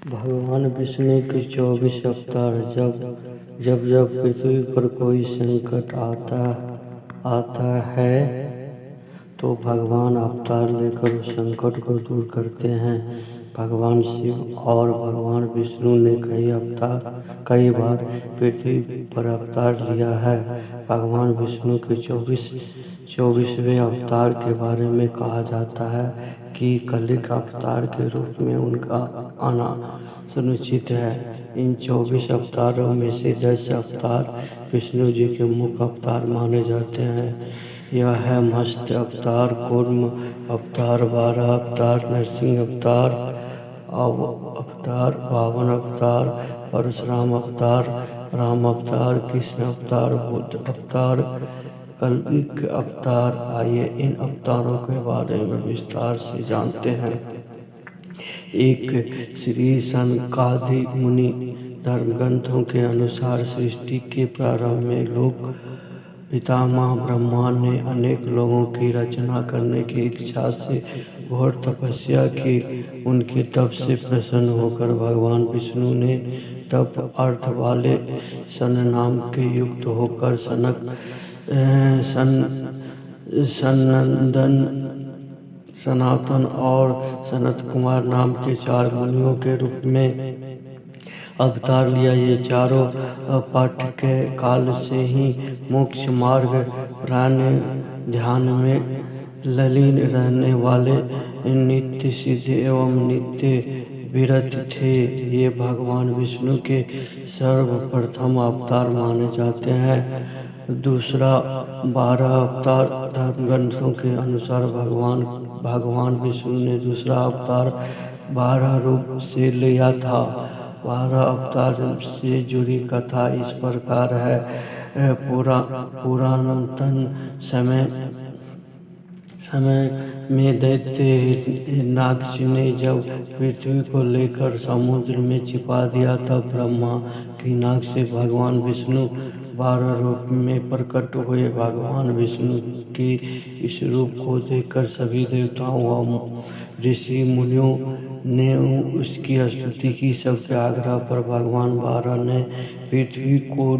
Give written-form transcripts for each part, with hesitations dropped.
भगवान विष्णु के 24 अवतार। जब पृथ्वी पर कोई संकट आता है तो भगवान अवतार लेकर उस संकट को दूर करते हैं। भगवान शिव और भगवान विष्णु ने कई बार पृथ्वी पर अवतार लिया है। भगवान विष्णु के 24वें अवतार के बारे में कहा जाता है कि कलिक अवतार के रूप में उनका आना सुनिश्चित है। इन 24 अवतारों में से 10 अवतार विष्णु जी के मुख्य अवतार माने जाते हैं। यह है मत्स्य अवतार, कूर्म अवतार, वाराह अवतार, नरसिंह अवतार, वामन अवतार, परशुराम अवतार, राम अवतार, कृष्ण अवतार, बुद्ध अवतार, कलिक अवतार। आइए इन अवतारों के बारे में विस्तार से जानते हैं। एक श्री सनकादि मुनि धर्मग्रंथों के अनुसार सृष्टि के प्रारंभ में लोक पितामह ब्रह्मा ने अनेक लोगों की रचना करने की इच्छा से घोर तपस्या की। उनके तप से प्रसन्न होकर भगवान विष्णु ने तप अर्थ वाले सन नाम के युक्त होकर सनंदन, सनातन और सनत कुमार नाम के 4 मुनियों के रूप में अवतार लिया। ये चारों पाठ के काल से ही मोक्ष मार्ग ध्यान में ललीन रहने वाले नित्य सिद्ध एवं नित्य विरत थे। ये भगवान विष्णु के सर्वप्रथम अवतार माने जाते हैं। दूसरा 12 अवतार धर्मग्रंथों के अनुसार भगवान विष्णु ने दूसरा अवतार 12 रूप से लिया था। 12 अवतार से जुड़ी कथा इस प्रकार है। पुरातन समय में दैत्य हिरण्याक्ष ने जब पृथ्वी को लेकर समुद्र में छिपा दिया तब ब्रह्मा की नाक से भगवान विष्णु 12 रूप में प्रकट हुए। भगवान विष्णु के इस रूप को देखकर सभी देवताओं व ऋषि मुनियों ने उसकी स्तुति की। सबके आग्रह पर भगवान 12 ने पृथ्वी को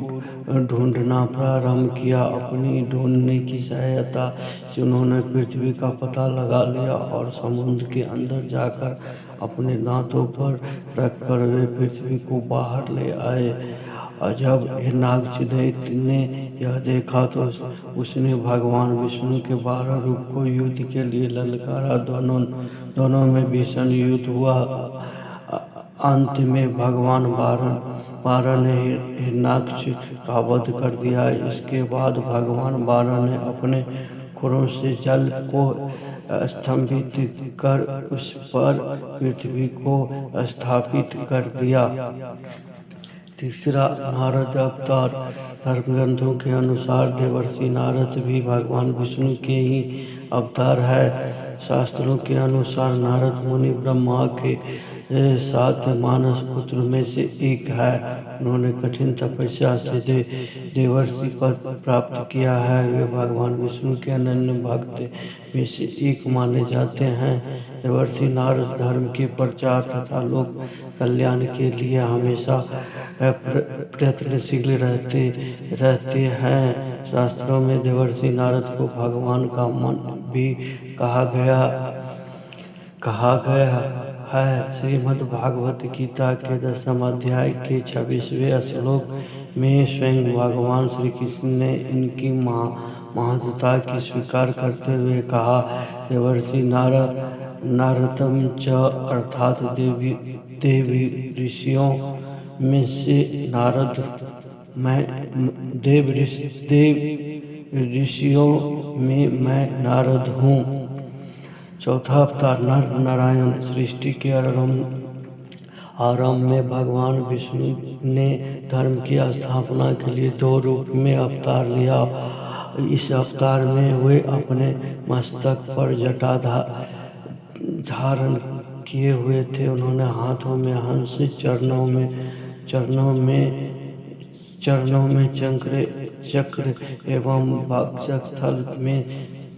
ढूंढना प्रारंभ किया। अपनी ढूंढने की सहायता से उन्होंने पृथ्वी का पता लगा लिया और समुद्र के अंदर जाकर अपने दांतों पर रखकर वे पृथ्वी को बाहर ले आए। और जब हिरण्याक्ष दैत्य ने यह देखा तो उसने भगवान विष्णु के 12 रूप को युद्ध के लिए ललकारा। दोनों में भीषण युद्ध हुआ। अंत में भगवान 12 ने हिरण्याक्ष का वध कर दिया। इसके बाद भगवान 12 ने अपने खुरों से जल को स्तंभित कर उस पर पृथ्वी को स्थापित कर दिया। तीसरा नारद अवतार धर्मग्रंथों के अनुसार देवर्षि नारद भी भगवान विष्णु के ही अवतार है। शास्त्रों के अनुसार नारद मुनि ब्रह्मा के 7 मानस पुत्र में से एक है। उन्होंने कठिन तपस्या से देवर्षि पद प्राप्त किया है। वे भगवान विष्णु के अनन्य भक्त में से एक माने जाते हैं। देवर्षि नारद धर्म के प्रचार तथा लोक कल्याण के लिए हमेशा प्रयत्नशील रहते हैं। शास्त्रों में देवर्षि नारद को भगवान का मन भी कहा गया है। श्रीमद् भागवत गीता के 10वें अध्याय के 26वें श्लोक में स्वयं भगवान श्री कृष्ण ने इनकी महत्ता की स्वीकार करते हुए कहा, देवर्षि नारदम च अर्थात देवी ऋषियों में से नारद देव ऋषियों में मैं नारद हूँ। चौथा अवतार नर नारायण। सृष्टि के आरंभ में भगवान विष्णु ने धर्म की स्थापना के लिए 2 रूप में अवतार लिया। इस अवतार में वे अपने मस्तक पर जटा धारण किए हुए थे। उन्होंने हाथों में हंस, चरणों में चक्र एवं वक्षस्थल में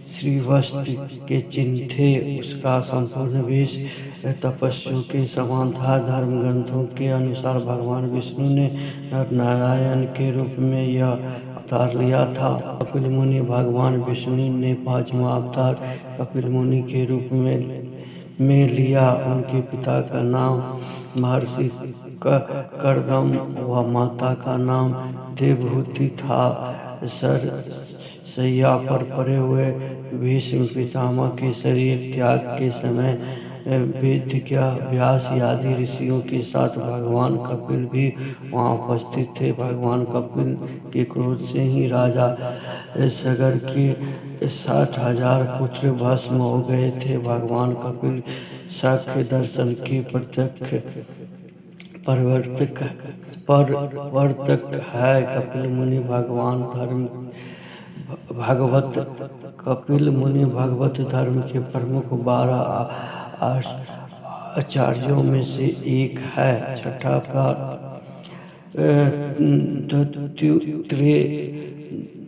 श्रीवस्त्र के चिन्ह थे। उसका संपूर्ण वेश तपस्वियों के समान था। धर्म ग्रंथों के अनुसार भगवान विष्णु ने नर नारायण के रूप में यह अवतार लिया था। कपिल मुनि भगवान विष्णु ने पांचवा अवतार कपिल मुनि के रूप में लिया। उनके पिता का नाम महर्षि कर्दम व माता का नाम देवहूति था। शैया पर पड़े हुए भीष्म पितामह के शरीर त्याग के समय वेद व्यास आदि ऋषियों के साथ भगवान कपिल भी वहां उपस्थित थे। भगवान कपिल के क्रोध से ही राजा सगर के 60,000 पुत्र भस्म हो गए थे। भगवान कपिल साक्ष्य दर्शन के प्रवर्तक है। कपिल मुनि भगवत धर्म के प्रमुख 12 आचार्यों में से एक है। छठा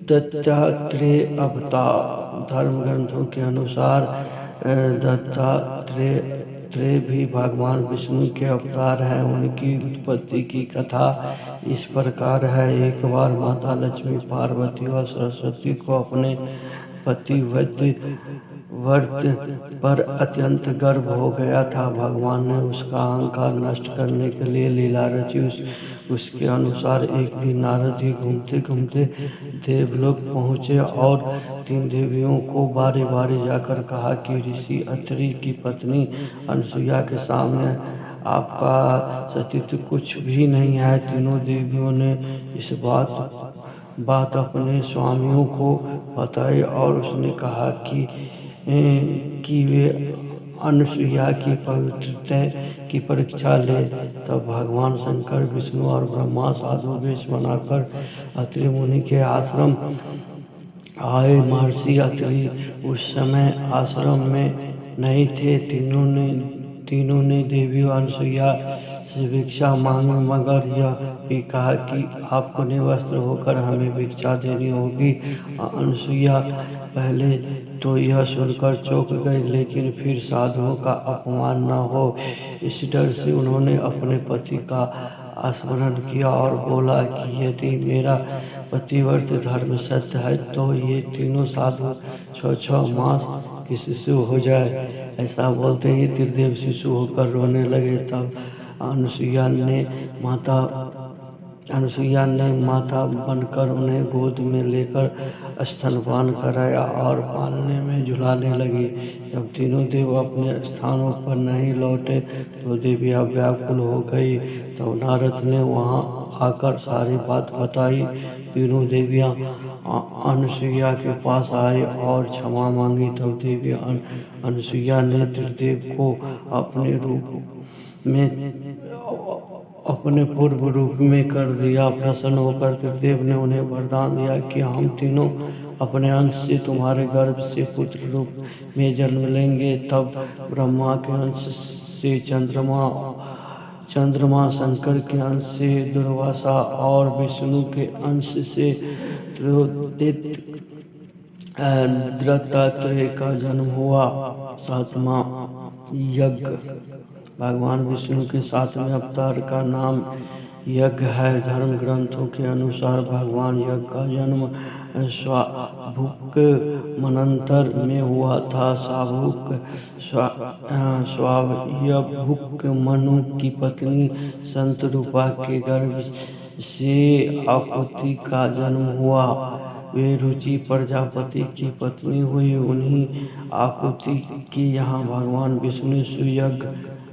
दत्तात्रेय अवतार। धर्म ग्रंथों के अनुसार दत्तात्रेय भी भगवान विष्णु के अवतार हैं। उनकी उत्पत्ति की कथा इस प्रकार है। एक बार माता लक्ष्मी, पार्वती और सरस्वती को अपने पति व्रत पर अत्यंत गर्व हो गया था। भगवान ने उसका अहंकार नष्ट करने के लिए लीला रची। उसके अनुसार एक दिन नारद जी घूमते घूमते देवलोक पहुँचे और 3 देवियों को बारी बारी जाकर कहा कि ऋषि अत्रि की पत्नी अनसुईया के सामने आपका सतीत्व कुछ भी नहीं है। तीनों देवियों ने इस बात अपने स्वामियों को बताई और उसने कहा कि वे अनसुईया की पवित्रता की परीक्षा ले। तब भगवान शंकर, विष्णु और ब्रह्मा साधु वेश बनाकर अत्रि मुनि के आश्रम आए। महर्षि अत्रि उस समय आश्रम में नहीं थे। तीनों ने देवी अनसुईया से भिक्षा मांगी, मगर यह भी कहा कि आपको निवस्त्र होकर हमें भिक्षा देनी होगी। अनसुईया पहले तो यह सुनकर चौंक गई, लेकिन फिर साधुओं का अपमान न हो इस डर से उन्होंने अपने पति का स्मरण किया और बोला कि यदि मेरा पतिव्रत धर्म सत्य है तो ये तीनों साधु 6 मास की शिशु हो जाए। ऐसा बोलते ही त्रिदेव शिशु होकर रोने लगे। तब अनसुईया ने माता बनकर उन्हें गोद में लेकर स्तनपान कराया और पालने में झुलाने लगी। जब तीनों देव अपने स्थानों पर नहीं लौटे तो देवियां व्याकुल हो गई। तब नारद ने वहां आकर सारी बात बताई। तीनों देवियां अनसुईया के पास आई और क्षमा मांगी। तब देवी अनसुईया ने त्रिदेव को अपने पूर्व रूप में कर दिया। प्रसन्न होकर त्रिदेव ने उन्हें वरदान दिया कि हम तीनों अपने अंश से तुम्हारे गर्भ से पुत्र रूप में जन्म लेंगे। तब ब्रह्मा के अंश से चंद्रमा, शंकर के अंश से दुर्वासा और विष्णु के अंश से दत्तात्रेय का जन्म हुआ। 7वां यज्ञ। भगवान विष्णु के 7वें अवतार का नाम यज्ञ है। धर्म ग्रंथों के अनुसार भगवान यज्ञ का जन्म स्वाभुक मनंतर में हुआ था। स्वाभुक मनु की पत्नी संतरूपा के गर्भ से आकुति का जन्म हुआ। वे रुचि प्रजापति की पत्नी हुई। उन्हीं आकुति के यहाँ भगवान विष्णु सुयज्ञ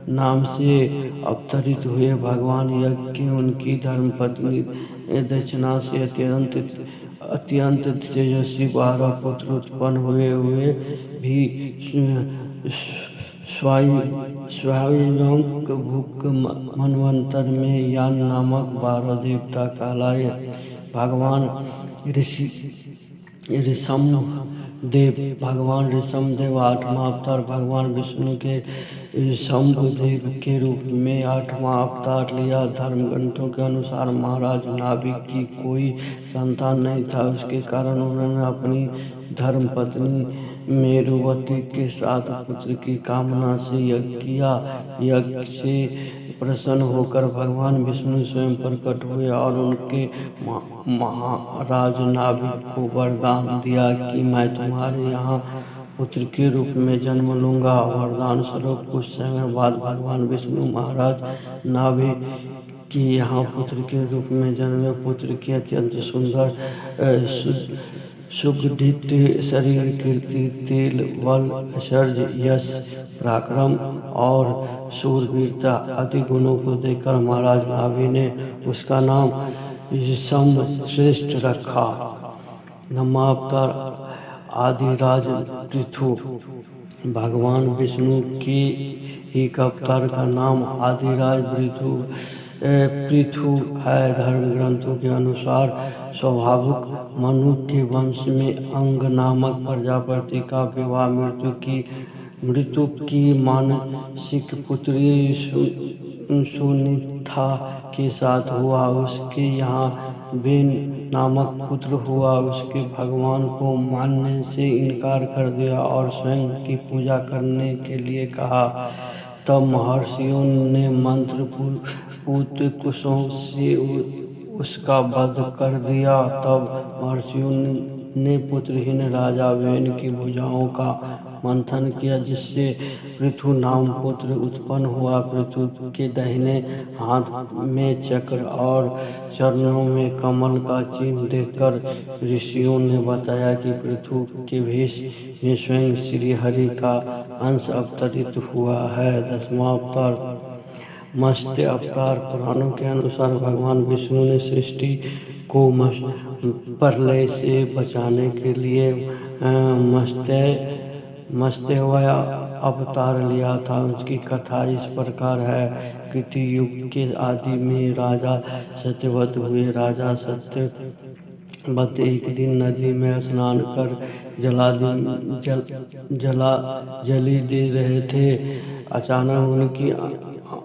नाम से अवतरित हुए। भगवान यज्ञ की उनकी धर्मपत्नी दक्षिणा से अत्यंत तेजस्वी 12 पुत्र उत्पन्न हुए भी स्वायुंक भुक मनवंतर में यान नामक 12 देवता कहलाए। भगवान ऋषभ देव 8वां अवतार। भगवान विष्णु के शंभुदेव के रूप में 8वां अवतार लिया। धर्म ग्रंथों के अनुसार महाराज नाभि की कोई संतान नहीं था। उसके कारण उन्होंने अपनी धर्मपत्नी मेरुवती के साथ पुत्र की कामना से यज्ञ किया। यज्ञ से प्रसन्न होकर भगवान विष्णु स्वयं प्रकट हुए और उनके महाराज नाभिक को वरदान दिया कि मैं तुम्हारे यहाँ पुत्र के रूप में जन्म लूंगा। वरदान स्वरूप कुछ समय बाद भगवान विष्णु महाराज नाभिक के यहाँ पुत्र के रूप में जन्मे। पुत्र के अत्यंत सुंदर सुगठित शरीर, कीर्ति, तेल, बल, ऐश्वर्य, यश, पराक्रम और शूरवीरता आदि गुणों को देखकर महाराज नाभि ने उसका नाम श्रेष्ठ रखा। नमावतार आदिराज पृथु। भगवान विष्णु के एक अवतार का नाम आदिराज पृथु है। धर्म ग्रंथों के अनुसार स्वाभाविक मनु के वंश में अंग नामक प्रजापति का विवाह मृत्यु की मानसिक पुत्री सुनीता के साथ हुआ। उसके यहाँ बेन नामक पुत्र हुआ। उसके भगवान को मानने से इनकार कर दिया और स्वयं की पूजा करने के लिए कहा। तब महर्षियों ने मंत्र पूत कुशों से उसका वध कर दिया। तब महर्षियों ने पुत्रहीन राजा वेन की भुजाओं का मंथन किया, जिससे पृथु नाम पुत्र उत्पन्न हुआ। पृथु के दाहिने हाथ में चक्र और चरणों में कमल का चिन्ह देखकर ऋषियों ने बताया कि पृथु के भेष में स्वयं श्री हरि का अंश अवतरित हुआ है। 10वां अवतार मत्स्य अवतार। पुराणों के अनुसार भगवान विष्णु ने सृष्टि को प्रलय से बचाने के लिए मत्स्यवय अवतार लिया था। उसकी कथा इस प्रकार है। कृति युग के आदि में राजा सत्यवत हुए। राजा सत्यवत एक दिन नदी में स्नान कर जली दे रहे थे। अचानक उनकी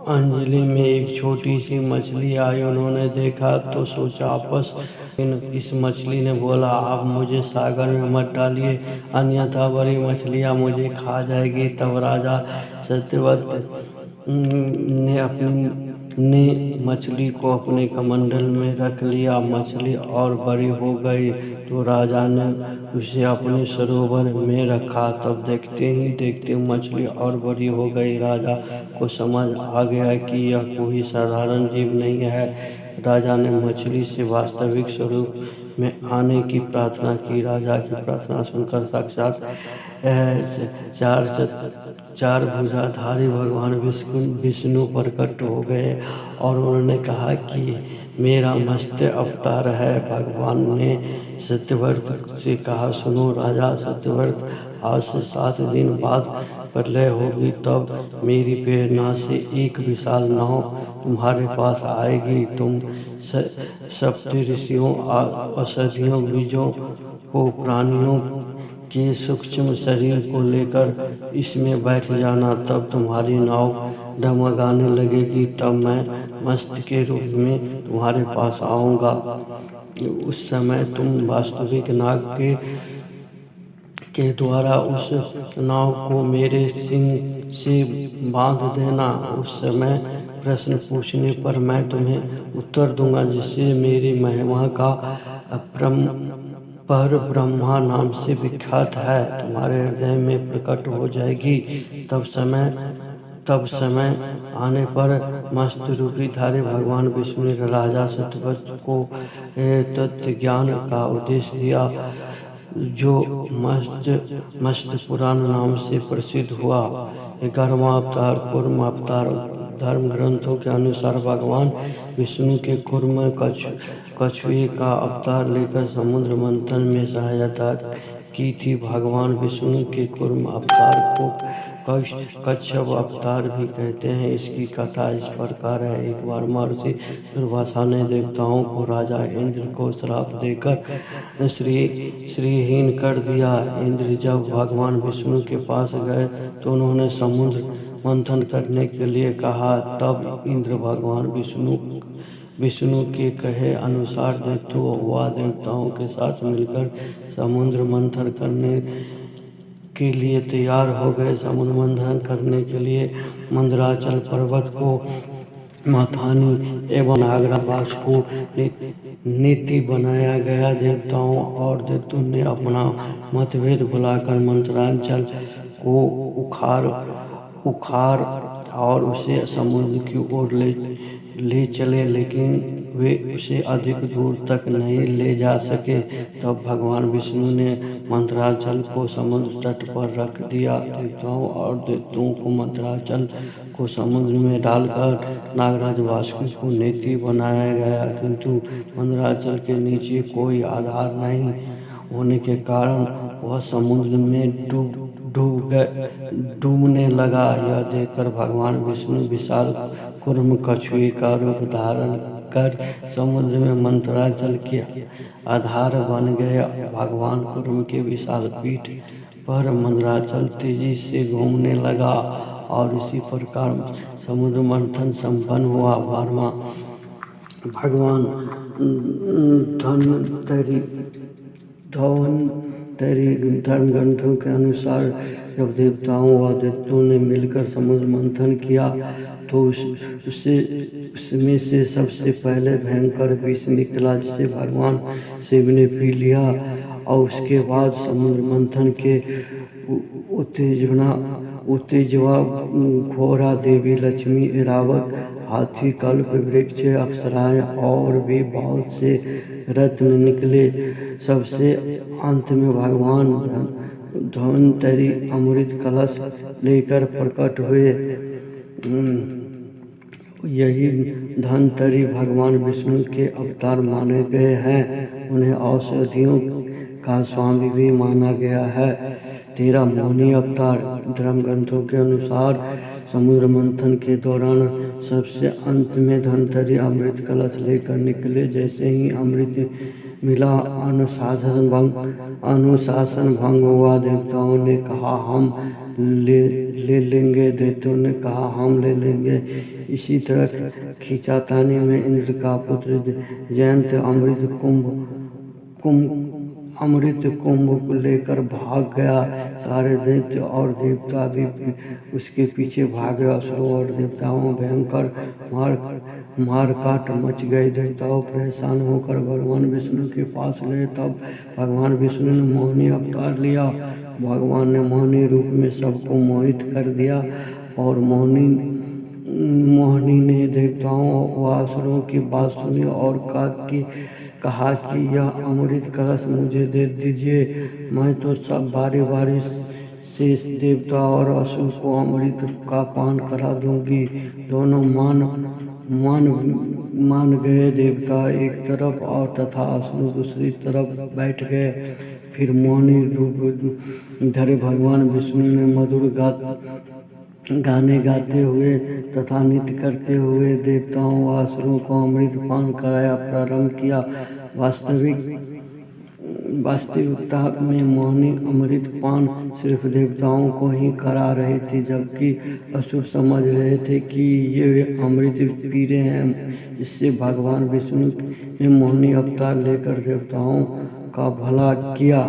अंजलि में एक छोटी सी मछली आई। उन्होंने देखा तो सोचा आपस। इस मछली ने बोला, आप मुझे सागर में मत डालिए, अन्यथा बड़ी मछलियाँ मुझे खा जाएगी। तब राजा सत्यवत ने मछली को अपने कमंडल में रख लिया। मछली और बड़ी हो गई तो राजा ने उसे अपने सरोवर में रखा। तब देखते ही देखते मछली और बड़ी हो गई। राजा को समझ आ गया कि यह कोई साधारण जीव नहीं है। राजा ने मछली से वास्तविक स्वरूप में आने की प्रार्थना की। राजा की प्रार्थना सुनकर साक्षात चार भुजाधारी भगवान विष्णु प्रकट हो गए और उन्होंने कहा कि मेरा मत्स्य अवतार है। भगवान ने सत्यव्रत से कहा, सुनो राजा सत्यव्रत, आज से 7 दिन बाद प्रलय होगी। तब मेरी प्रेरणा से एक विशाल नाव तुम्हारे पास आएगी। तुम सप्तऋषियों, औषधियों, बीजों को, प्राणियों के सूक्ष्म शरीर को लेकर इसमें बैठ जाना। तब तुम्हारी नाव डगमगाने लगेगी। तब मैं मत्स्य के रूप में तुम्हारे पास आऊँगा। उस समय तुम वास्तविक नाग के द्वारा उस नाव को मेरे सिंह से बांध देना। उस समय प्रश्न पूछने पर मैं तुम्हें उत्तर दूंगा, जिससे मेरी महिमा का पर ब्रह्मा नाम से विख्यात है तुम्हारे हृदय में प्रकट हो जाएगी। तब समय आने पर मस्त रूपी धारी भगवान विष्णु ने राजा सत्यवत को तत्व ज्ञान का उपदेश दिया, जो मस्त पुराण नाम से प्रसिद्ध हुआ। 11वां अवतार कूर्म अवतार। धर्म ग्रंथों के अनुसार भगवान विष्णु के कूर्म कछुए का अवतार लेकर समुद्र मंथन में सहायता की थी। भगवान विष्णु के कूर्म अवतार को कच्छप अवतार भी कहते हैं। इसकी कथा इस प्रकार है। एक बार महर्षि दुर्वासा ने देवताओं को राजा इंद्र को श्राप देकर श्रीहीन कर दिया। इंद्र जब भगवान विष्णु के पास गए तो उन्होंने समुद्र मंथन करने के लिए कहा। तब इंद्र भगवान विष्णु के कहे अनुसार देवताओं के साथ मिलकर समुद्र मंथन करने के लिए तैयार हो गए। समुद्र मंथन करने के लिए मंदराचल पर्वत को मथानी एवं नागराज को नीति बनाया गया। देवताओं और दैत्यों ने अपना मतभेद भुलाकर मंदराचल को उखाड़ और उसे समुद्र की ओर ले चले, लेकिन वे उसे अधिक दूर तक नहीं ले जा सके। तब भगवान विष्णु ने मंदराचल को समुद्र तट पर रख दिया। देवताओं और दैत्यों को मंदराचल को समुद्र में डालकर नागराज वासुकी को नीति बनाया गया, किंतु मंदराचल के नीचे कोई आधार नहीं होने के कारण वह समुद्र में डूबने लगा। यह देखकर भगवान विष्णु विशाल कूर्म कछुए का रूप धारण कर समुद्र में मंदराचल के आधार बन गए। भगवान कूर्म के विशाल पीठ पर मंदराचल तेजी से घूमने लगा और इसी प्रकार समुद्र मंथन संपन्न हुआ। भगवान धर्म ग्रंथों के अनुसार जब देवताओं व दैत्यों ने मिलकर समुद्र मंथन किया तो उसमें से सबसे पहले भयंकर विष निकला, जिसे भगवान शिव ने पी लिया। और उसके बाद समुद्र मंथन के उत्तेजवा घोड़ा, देवी लक्ष्मी, ऐरावत, हाथी, कल्प वृक्ष, अप्सराएं और भी बहुत से रत्न निकले। सबसे अंत में भगवान धन्वंतरी अमृत कलश लेकर प्रकट हुए। यही धन्वंतरी भगवान विष्णु के अवतार माने गए हैं। उन्हें औषधियों का स्वामी भी माना गया है। 13 मोहिनी अवतार। धर्म ग्रंथों के अनुसार समुद्र मंथन के दौरान सबसे अंत में धन्वंतरी अमृत कलश लेकर निकले। जैसे ही अमृत मिला, अनुशासन भंग हुआ। देवताओं ने कहा हम ले लेंगे, दैत्यों ने कहा हम ले लेंगे। इसी तरह खींचातानी में इंद्र का पुत्र जयंत अमृत कुंभ को लेकर भाग गया। सारे दैत्य और देवता भी उसके पीछे भागे। असुरों और देवताओं में भयंकर मारकाट मच गई। देवताओं परेशान होकर भगवान विष्णु के पास गए। तब भगवान विष्णु ने मोहिनी अवतार लिया। भगवान ने मोहिनी रूप में सबको मोहित कर दिया और मोहिनी ने देवताओं व असुरों की बात सुनी और कहा कि यह अमृत कलश मुझे दे दीजिए, मैं तो सब बारी से देवता और असुर को अमृत का पान करा दूंगी। दोनों मान गए। देवता एक तरफ और तथा असुर दूसरी तरफ बैठ गए। फिर मोहिनी रूप धरे भगवान विष्णु ने मधुर गाने गाते हुए तथा नृत्य करते हुए देवताओं व असुरों को अमृत पान कराया प्रारंभ किया। वास्तविकता में मोहिनी अमृत पान सिर्फ देवताओं को ही करा रही थी, जबकि असुर समझ रहे थे कि ये अमृत पी रहे हैं। इससे भगवान विष्णु ने मोहिनी अवतार लेकर देवताओं का भला किया।